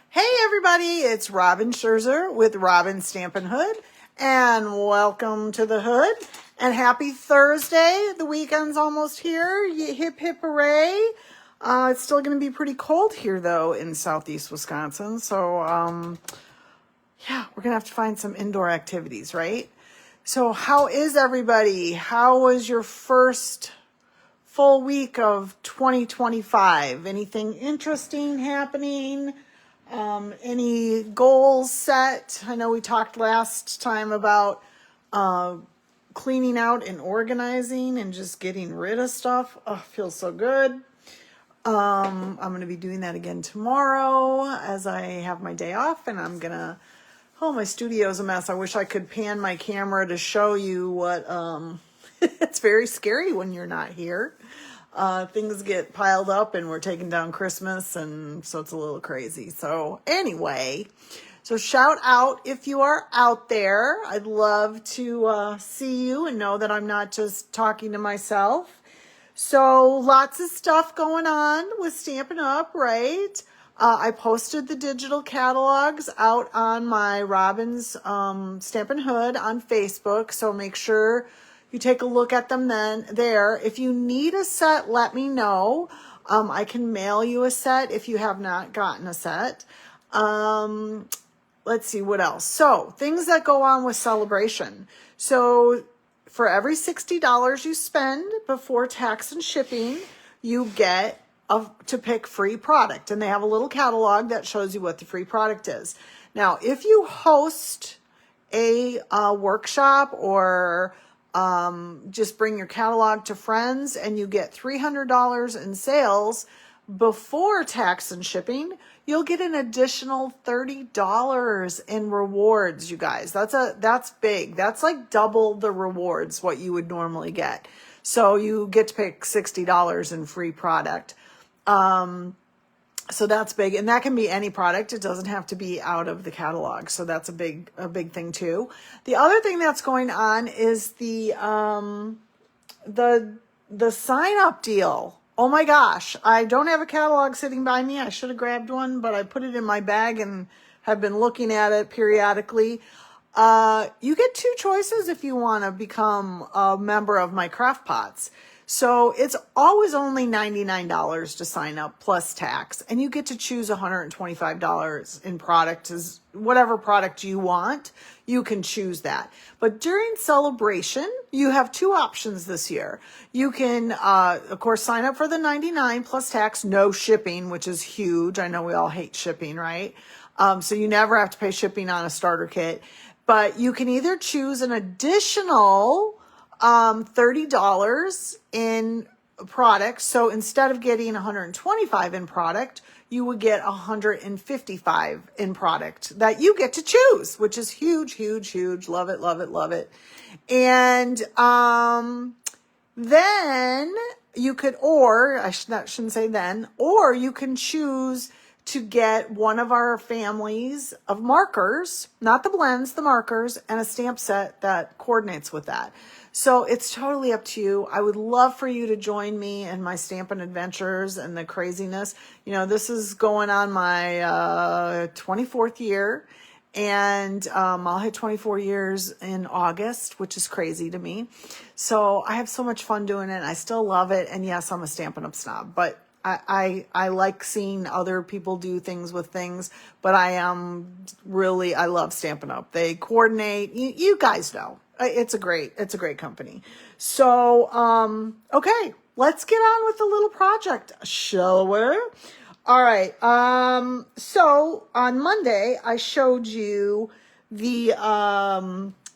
Hey everybody, it's Robin Scherzer with Robin Stampin' Hood, and welcome to the Hood, and happy Thursday. The weekend's almost here. Hip hip hooray. It's still going to be pretty cold here though in southeast Wisconsin, so yeah, we're going to have to find some indoor activities, right? So how is everybody? How was your first full week of 2025? Anything interesting happening? Any goals set? I know we talked last time about cleaning out and organizing and just getting rid of stuff. Oh, feels so good. I'm going to be doing that again tomorrow as I have my day off, and I'm going to, oh, my studio's a mess. I wish I could pan my camera to show you what, it's very scary when you're not here. Things get piled up and we're taking down Christmas, and so it's a little crazy. So anyway, so shout out if you are out there. I'd love to see you and know that I'm not just talking to myself. So lots of stuff going on with Stampin' Up, right? I posted the digital catalogs out on my Robin's Stampin' Hood on Facebook, so make sure you take a look at them there. If you need a set, let me know. I can mail you a set if you have not gotten a set. Let's see what else. So things that go on with Sale-a-bration. So for every $60 you spend before tax and shipping, you get to pick free product. And they have a little catalog that shows you what the free product is. Now, if you host a workshop or just bring your catalog to friends and you get $300 in sales before tax and shipping, you'll get an additional $30 in rewards, you guys. That's big. That's like double the rewards what you would normally get. So you get to pick $60 in free product. So that's big, and that can be any product. It doesn't have to be out of the catalog. So that's a big thing too. The other thing that's going on is the sign up deal. Oh my gosh, I don't have a catalog sitting by me. I should have grabbed one, but I put it in my bag and have been looking at it periodically. You get two choices if you want to become a member of my craft pots. So it's always only $99 to sign up plus tax, and you get to choose $125 in product. As whatever product you want, you can choose that. But during Sale-a-bration, you have two options this year. You can, of course, sign up for the $99 plus tax, no shipping, which is huge. I know we all hate shipping, right? So you never have to pay shipping on a starter kit. But you can either choose an additional $30 in product. So instead of getting $125 in product, you would get $155 in product that you get to choose, which is huge, huge, huge. Love it, love it, love it. And then you could, or I shouldn't say then, or you can choose to get one of our families of markers, not the blends, the markers, and a stamp set that coordinates with that. So it's totally up to you. I would love for you to join me in my Stampin' Adventures and the craziness. You know, this is going on my 24th year, and I'll hit 24 years in August, which is crazy to me. So I have so much fun doing it. I still love it. And yes, I'm a Stampin' Up snob, but I like seeing other people do things with things, but I love Stampin' Up. They coordinate. You guys know. It's a great company. So, okay, let's get on with the little project, shall we? All right. So on Monday, I showed you the,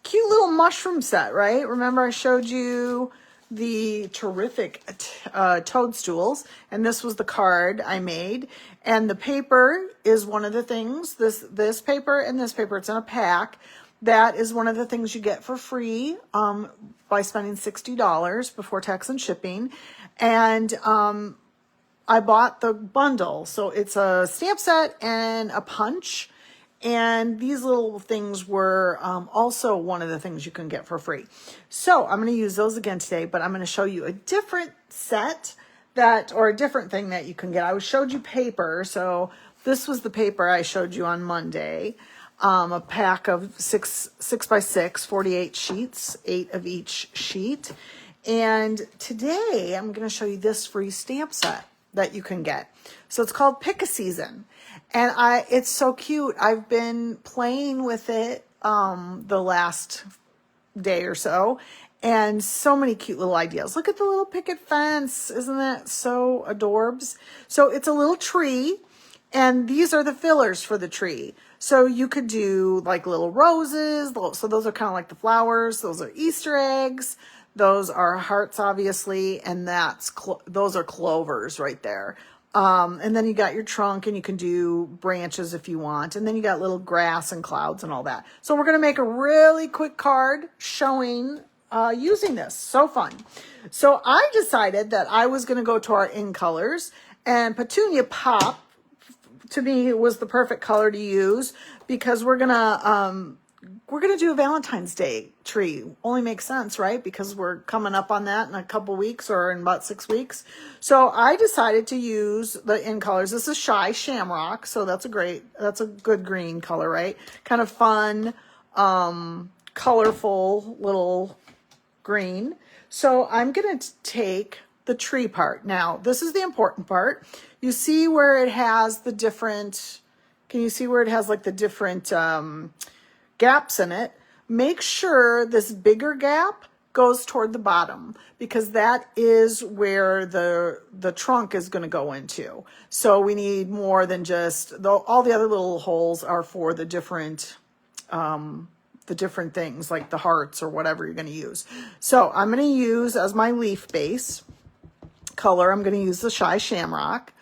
cute little mushroom set, right? Remember I showed you the terrific, toadstools, and this was the card I made. And the paper is one of the things, this paper and this paper, it's in a pack. That is one of the things you get for free by spending $60 before tax and shipping. And I bought the bundle. So it's a stamp set and a punch. And these little things were also one of the things you can get for free. So I'm going to use those again today, but I'm going to show you a different set or a different thing that you can get. I showed you paper. So this was the paper I showed you on Monday. A pack of 6x6, 48 sheets, 8 of each sheet. And today I'm going to show you this free stamp set that you can get. So it's called Pick a Season. And it's so cute. I've been playing with it the last day or so, and so many cute little ideas. Look at the little picket fence. Isn't that so adorbs? So it's a little tree, and these are the fillers for the tree. So you could do like little roses. So those are kind of like the flowers. Those are Easter eggs. Those are hearts, obviously, and those are clovers right there. And then you got your trunk, and you can do branches if you want. And then you got little grass and clouds and all that. So we're going to make a really quick card showing using this. So fun. So I decided that I was going to go to our in colors, and Petunia Pop to me was the perfect color to use, because we're going to do a Valentine's Day tree. Only makes sense, right? Because we're coming up on that in a couple weeks, or in about 6 weeks. So I decided to use the in colors. This is Shy Shamrock. So that's a good green color, right? Kind of fun, colorful little green. So I'm going to take the tree part. Now, this is the important part. You see where it has the different, can you see where it has like the different, gaps in it? Make sure this bigger gap goes toward the bottom, because that is where the trunk is going to go into. So we need more than just all the other little holes are for the different things, like the hearts or whatever you're going to use. So I'm going to use, as my leaf base color, I'm going to use the Shy Shamrock.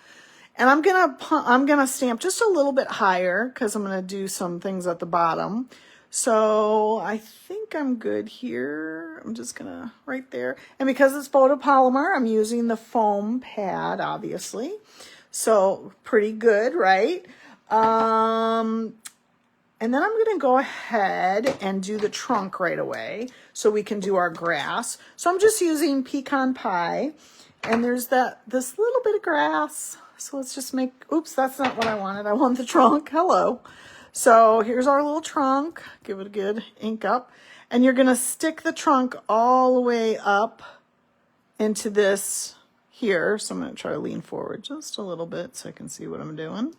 And I'm going to stamp just a little bit higher, because I'm going to do some things at the bottom. So I think I'm good here. I'm just going to right there. And because it's photopolymer, I'm using the foam pad, obviously. So pretty good, right? And then I'm going to go ahead and do the trunk right away, so we can do our grass. So I'm just using pecan pie, and there's this little bit of grass. So let's just make, oops, that's not what I wanted. I want the trunk. Hello. So here's our little trunk. Give it a good ink up. And you're going to stick the trunk all the way up into this here. So I'm going to try to lean forward just a little bit so I can see what I'm doing.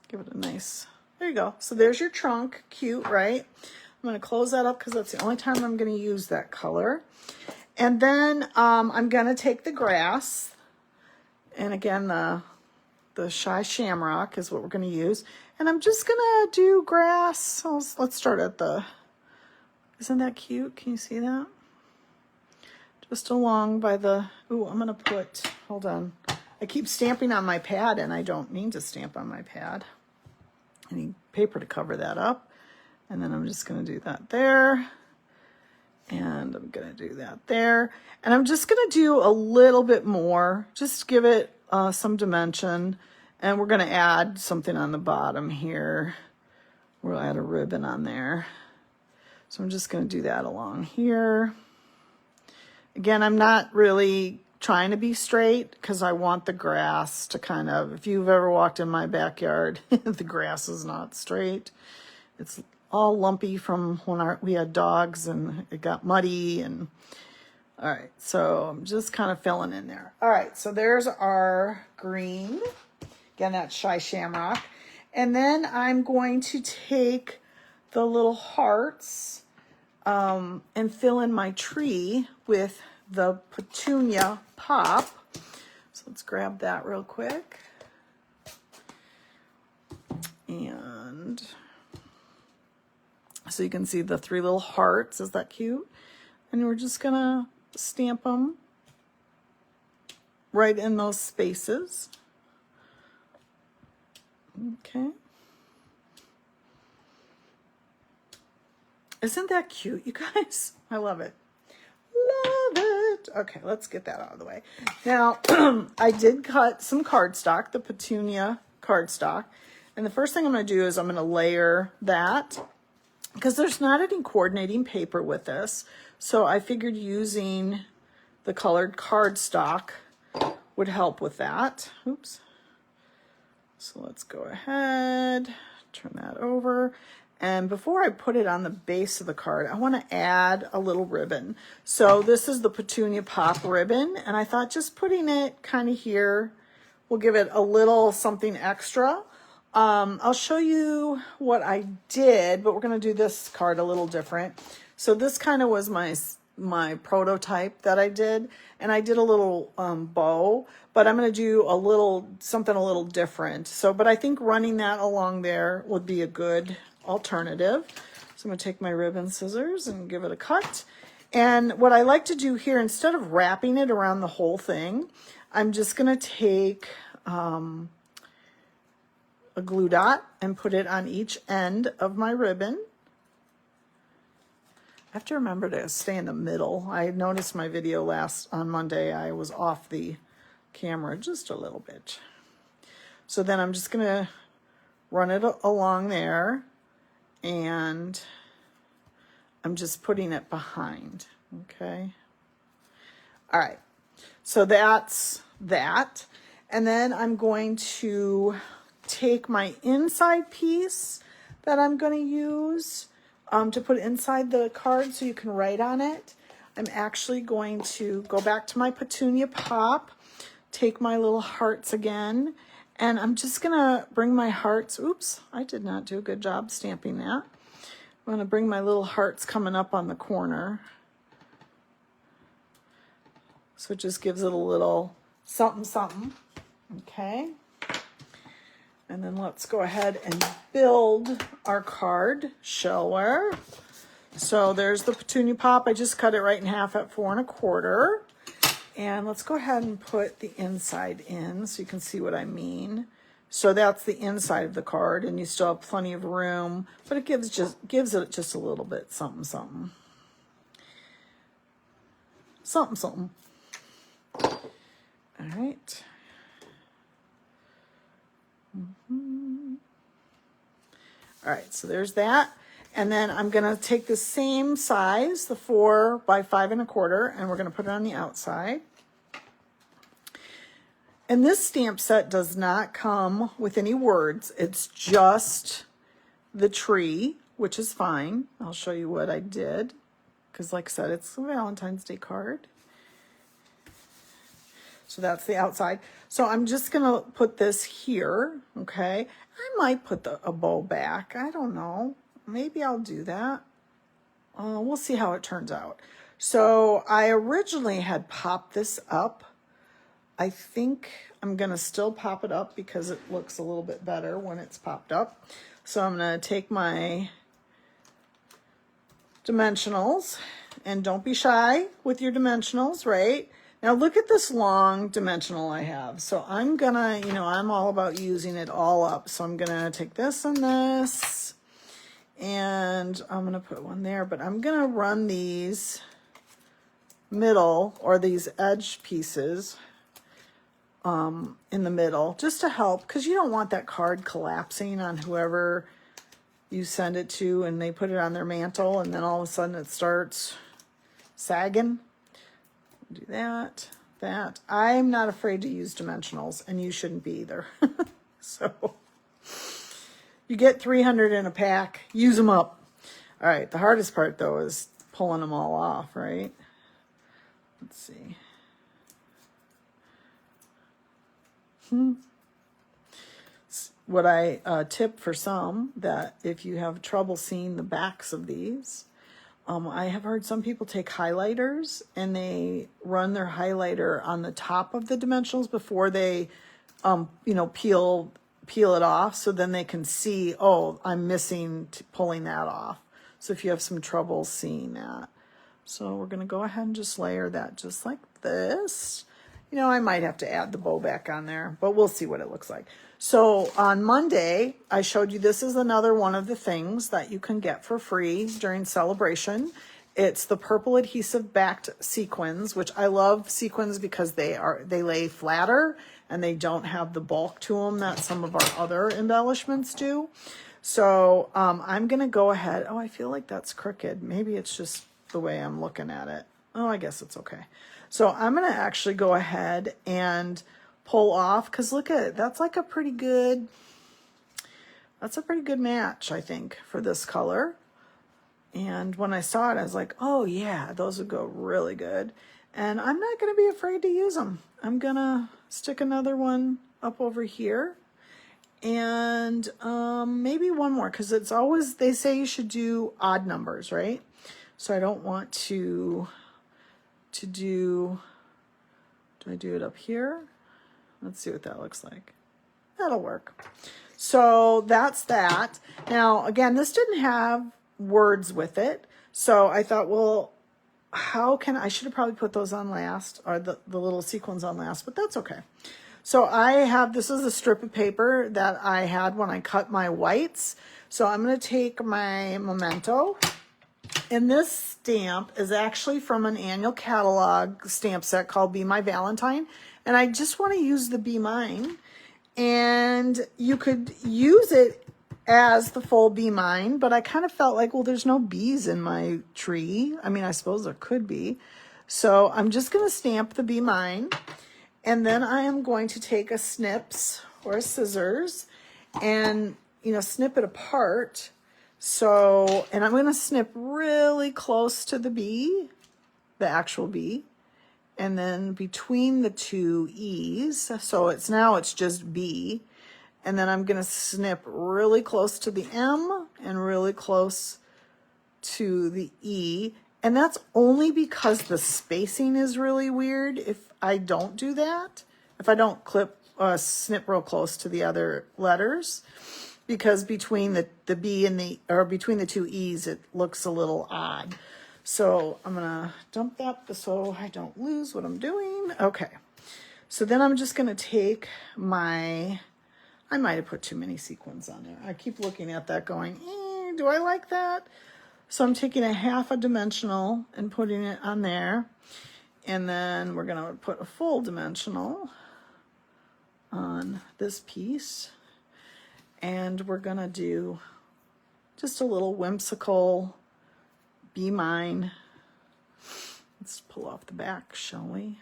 Give it a nice, there you go. So there's your trunk. Cute, right? I'm going to close that up, because that's the only time I'm going to use that color. And then I'm going to take the grass. And again, the Shy Shamrock is what we're going to use. And I'm just going to do grass. So let's start at isn't that cute? Can you see that? Just along by ooh, I'm going to put, hold on. I keep stamping on my pad, and I don't mean to stamp on my pad. I need paper to cover that up. And then I'm just going to do that there. And I'm going to do that there. And I'm just going to do a little bit more. Just give it some dimension. And we're going to add something on the bottom here. We'll add a ribbon on there. So I'm just going to do that along here. Again, I'm not really trying to be straight, because I want the grass to kind of, if you've ever walked in my backyard, the grass is not straight. It's all lumpy from when we had dogs, and it got muddy. And all right, so I'm just kind of filling in there. All right, so there's our green. Again, that's Shy Shamrock. And then I'm going to take the little hearts and fill in my tree with the Petunia Pop. So let's grab that real quick. And so you can see the 3 little hearts. Is that cute? And we're just going to stamp them right in those spaces. Okay. Isn't that cute, you guys? I love it. Love it. Okay, let's get that out of the way. Now, I did cut some cardstock, the Petunia cardstock. And the first thing I'm going to do is I'm going to layer that, because there's not any coordinating paper with this. So I figured using the colored cardstock would help with that. Oops. So let's go ahead, turn that over. And before I put it on the base of the card, I want to add a little ribbon. So this is the Petunia Pop ribbon, and I thought just putting it kind of here will give it a little something extra. I'll show you what I did, but we're going to do this card a little different. So this kind of was my prototype that I did, and I did a little bow, but I'm going to do something a little different. So, but I think running that along there would be a good alternative. So I'm going to take my ribbon scissors and give it a cut. And what I like to do here, instead of wrapping it around the whole thing, I'm just going to take a glue dot and put it on each end of my ribbon. I have to remember to stay in the middle. I noticed my video on Monday, I was off the camera just a little bit. So then I'm just going to run it along there, and I'm just putting it behind, okay? All right, so that's that. And then I'm going to take my inside piece that I'm going to use to put inside the card so you can write on it. I'm actually going to go back to my Petunia Pop, take my little hearts again, and I'm just going to bring my hearts. Oops, I did not do a good job stamping that. I'm going to bring my little hearts coming up on the corner. So it just gives it a little something, something. Okay. And then let's go ahead and build our card, shellware. So there's the Petunia Pop. I just cut it right in half at 4 1/4. And let's go ahead and put the inside in so you can see what I mean. So that's the inside of the card, and you still have plenty of room, but it gives it just a little bit something, something. Something, something. All right. All right, so there's that. And then I'm going to take the same size, the 4 by 5 1/4, and we're going to put it on the outside. And this stamp set does not come with any words. It's just the tree, which is fine. I'll show you what I did, because like I said, it's a Valentine's Day card. So that's the outside. So I'm just going to put this here, okay? I might put a bow back. I don't know. Maybe I'll do that. We'll see how it turns out. So I originally had popped this up. I think I'm going to still pop it up because it looks a little bit better when it's popped up. So I'm going to take my dimensionals, and don't be shy with your dimensionals, right? Now look at this long dimensional I have. So I'm gonna, I'm all about using it all up. So I'm gonna take this and this, and I'm gonna put one there, but I'm gonna run these middle, or these edge pieces in the middle, just to help, because you don't want that card collapsing on whoever you send it to and they put it on their mantle and then all of a sudden it starts sagging. Do that. I'm not afraid to use dimensionals, and you shouldn't be either. So you get 300 in a pack, use them up. All right, the hardest part though is pulling them all off, right? Let's see. What I tip for some, that if you have trouble seeing the backs of these, I have heard some people take highlighters and they run their highlighter on the top of the dimensionals before they, peel it off, so then they can see, oh, I'm missing pulling that off. So if you have some trouble seeing that. So we're going to go ahead and just layer that just like this. I might have to add the bow back on there, but we'll see what it looks like. So on Monday, I showed you, this is another one of the things that you can get for free during Sale-a-bration. It's the purple adhesive backed sequins, which I love sequins because they lay flatter and they don't have the bulk to them that some of our other embellishments do. So I'm going to go ahead. Oh, I feel like that's crooked. Maybe it's just the way I'm looking at it. Oh, I guess it's okay. So I'm going to actually go ahead and pull off, because look at it, that's a pretty good match, I think, for this color. And when I saw it, I was like, oh yeah, those would go really good. And I'm not going to be afraid to use them. I'm going to stick another one up over here. And maybe one more, because it's always, they say you should do odd numbers, right? So I don't want to do I do it up here? Let's see what that looks like. That'll work. So that's that. Now, again, this didn't have words with it. So I thought, well, I should have probably put those on last, or the little sequins on last, but that's okay. So this is a strip of paper that I had when I cut my whites. So I'm going to take my Memento, and this stamp is actually from an annual catalog stamp set called Be My Valentine. And I just want to use the Be Mine, and you could use it as the full Be Mine, but I kind of felt like, well, there's no bees in my tree. I mean, I suppose there could be. So I'm just going to stamp the Be Mine. And then I am going to take a snips or a scissors and, snip it apart. So, and I'm going to snip really close to the bee, the actual bee. And then between the two E's, so it's just B. And then I'm going to snip really close to the M and really close to the E. And that's only because the spacing is really weird if I don't do that. If I don't snip real close to the other letters. Because between the B and between the two E's, it looks a little odd. So I'm going to dump that so I don't lose what I'm doing. Okay. So then I'm just going to take I might have put too many sequins on there. I keep looking at that going, do I like that? So I'm taking a half a dimensional and putting it on there. And then we're going to put a full dimensional on this piece. And we're going to do just a little whimsical Be Mine. Let's pull off the back, shall we?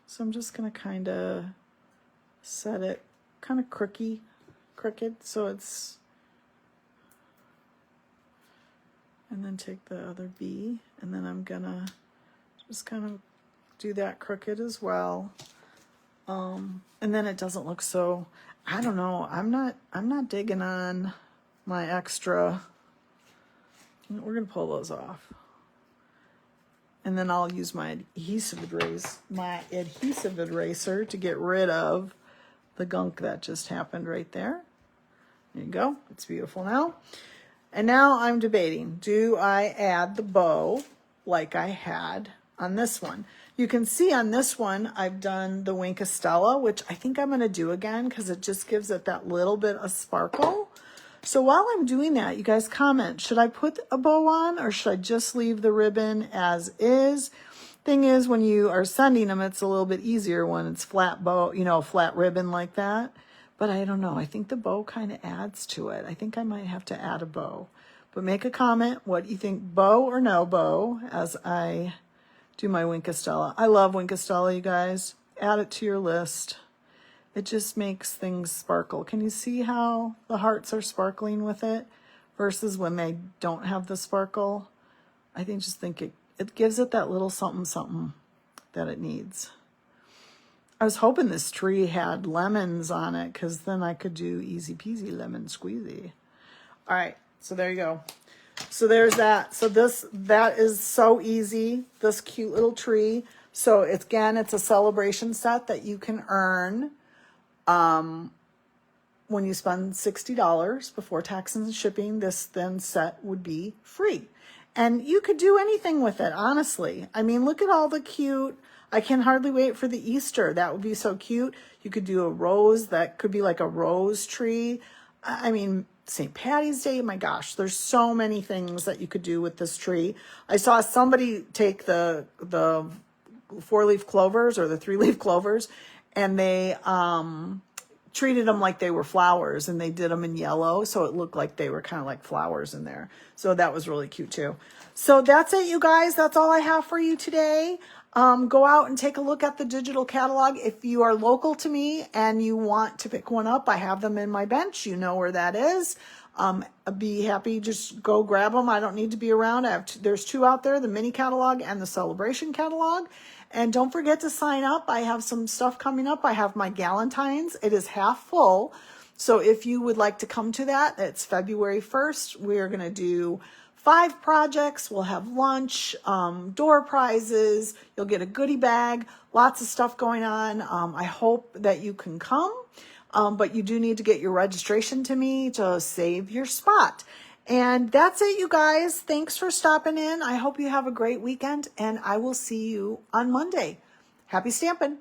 So I'm just going to kind of set it kind of crooked, so it's, and then take the other B, and then I'm going to just kind of do that crooked as well. And then it doesn't look so, I don't know, I'm not digging on my extra. We're going to pull those off. And then I'll use my adhesive eraser to get rid of the gunk that just happened right there. There you go. It's beautiful now. And now I'm debating, do I add the bow like I had on this one? You can see on this one, I've done the Wink of Stella, which I think I'm going to do again because it just gives it that little bit of sparkle. So while I'm doing that, you guys comment, should I put a bow on or should I just leave the ribbon as is? Thing is, when you are sending them, it's a little bit easier when it's flat bow, flat ribbon like that. But I don't know. I think the bow kind of adds to it. I think I might have to add a bow. But make a comment. What do you think, bow or no bow, as I do my Wink of Stella? I love Wink of Stella, you guys. Add it to your list. It just makes things sparkle. Can you see how the hearts are sparkling with it versus when they don't have the sparkle? I think it gives it that little something something that it needs. I was hoping this tree had lemons on it because then I could do easy peasy lemon squeezy. All right, so there you go. So there's that. So that is so easy, this cute little tree. So it's a celebration set that you can earn when you spend $60 before taxes and shipping. This then set would be free. And you could do anything with it, honestly. I mean, look at all the cute, I can hardly wait for the Easter. That would be so cute. You could do a rose that could be like a rose tree. I mean, St. Patty's Day, my gosh, there's so many things that you could do with this tree. I saw somebody take the 4-leaf clovers or the 3-leaf clovers, and they treated them like they were flowers, and they did them in yellow, so it looked like they were kind of like flowers in there. So that was really cute too. So that's it, you guys. That's all I have for you today. Go out and take a look at the digital catalog. If you are local to me and you want to pick one up, I have them in my bench. You know where that is. I'd be happy, just go grab them. I don't need to be around. There's two out there, the mini catalog and the Sale-a-bration catalog. And don't forget to sign up. I have some stuff coming up. I have my Galentine's. It is half full. So if you would like to come to that, it's February 1st. We're going to do 5 projects. We'll have lunch, door prizes. You'll get a goodie bag, lots of stuff going on. I hope that you can come. But you do need to get your registration to me to save your spot. And that's it, you guys. Thanks for stopping in. I hope you have a great weekend, and I will see you on Monday. Happy stamping.